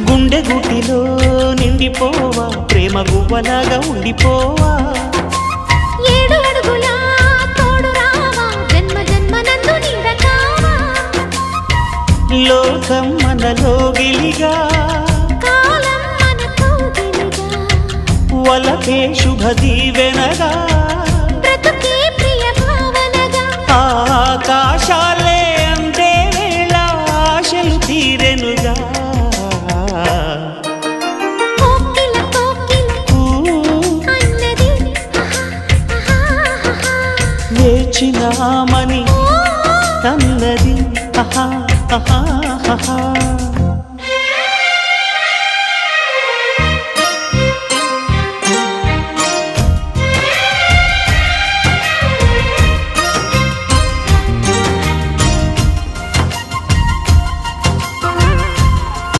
గుండె గుటిలో నిండిపోవా ప్రేమ గువ్వలాగా ఉండిపోవా ఏడు అడుగులా తోడు రావా జన్మ జన్మనందు నీడకావా లోకం మనలో గిలిగా కాలం మనతో గిలిగా వలపే శుభ దీవెనగా బ్రతుకే ప్రియ భావనగా ఆకాశాలే అందే వేళ ఆశలు తీరెనుగా వేచినామని అన్నది